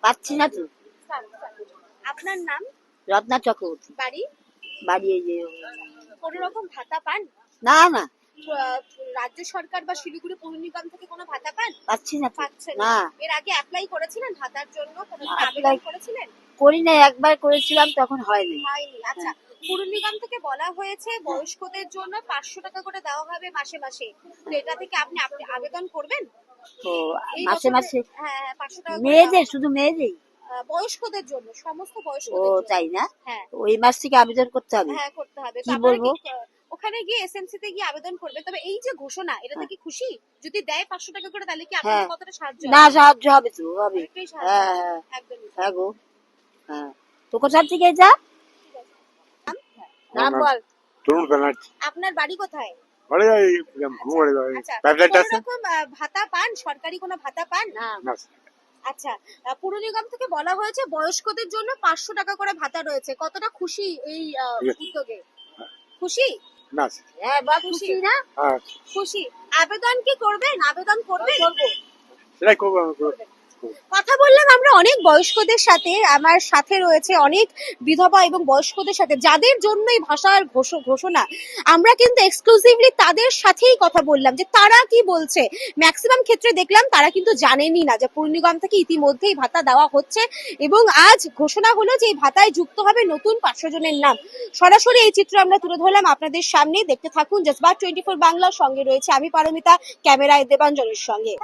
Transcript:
পাচ্ছি না তো। আপনার নাম? রত্না চক্রবর্তী। বাড়ি? বাড়ি এই যে কোনো রকম ভাতা পান? না না রাজ্য সরকার বা শিলিগুড়ি পৌর নিগম থেকে কোনো ভাতা পান? পাচ্ছি না তো। পাচ্ছেন না না। এর আগে অ্যাপ্লাই করেছিলেন ভাতার জন্য? কোনো apply আবেদন করেছিলেন? করি না, একবার করেছিলাম তখন হয়নি। হয়নি। আচ্ছা, পৌর নিগম থেকে বলা হয়েছে বয়স্কদের জন্য 500 টাকা করে দেওয়া হবে মাসে মাসে। তো এটা থেকে আপনি আবেদন করবেন? তো এই মাসে বছরে মাসে হ্যাঁ 500 টাকা করে দেওয়া মেয়েদের, হবে। শুধু মেয়েদের? বয়স্কদের জন্য, সমস্ত ও বয়স্কদের জন্য। তাই না? হ্যাঁ ওই মাস থেকে আবেদন করতে হবে? হ্যাঁ করতে হবে। তো কি আপনারা বলবো? কি ওখানে গিয়ে এসএমসি তে গিয়ে আবেদন করবেন? তবে এই যে ঘোষণা, এটাতে কি খুশি? যদি দেয় 500 টাকা করে, তাহলে কি আপনাদের হ্যাঁ। কতটা সাহায্য না, হবে? সাহায্য হবে তো, হবে। অনেকটাই সাহায্য হ্যাঁ হবে। হ্যাঁ একদমই। হ্যাঁ গো। হ্যাঁ, তো কোথা থেকে যা নাম বল। তরুণ ব্যানার্জি। আপনার বাড়ি কোথায়? বাড়ি এই ঘুমারে আচ্ছা, পাইপলাইনটা কোনো আছে রকম ভাতা পান? সরকারি কোনো ভাতা পান? না না। আচ্ছা, পৌর নিগম থেকে বলা হয়েছে বয়স্কদের জন্য 500 টাকা করে ভাতা রয়েছে। কতটা খুশি এই উদ্যোগে? খুশি? না। হ্যাঁ বা খুশি না? হ্যাঁ খুশি। আবেদন কি করবেন? আবেদন করবেন? সেটাই করবো আমি। কথা বললাম আমরা অনেক বয়স্কদের সাথে, আমার সাথে রয়েছে অনেক বিধবা এবং বয়স্কদের সাথে, যাদের জন্য এই ভাষার ঘোষণা। আমরা কিন্তু এক্সক্লুসিভলি তাদের সাথেই কথা বললাম যে তারা কি বলছে। ম্যাক্সিমাম ক্ষেত্রে দেখলাম তারা কিন্তু জানেনই না যে পৌর নিগম থেকে ইতিমধ্যেই ভাতা দেওয়া হচ্ছে এবং আজ ঘোষণা হলো যে এই ভাতায় যুক্ত হবে নতুন 500 জনের নাম। সরাসরি এই চিত্র আমরা তুলে ধরলাম আপনাদের সামনে। দেখতে থাকুন জজবাত 24 বাংলার সঙ্গে রয়েছে আমি পারমিতা, ক্যামেরায় দেবাঞ্জনের সঙ্গে।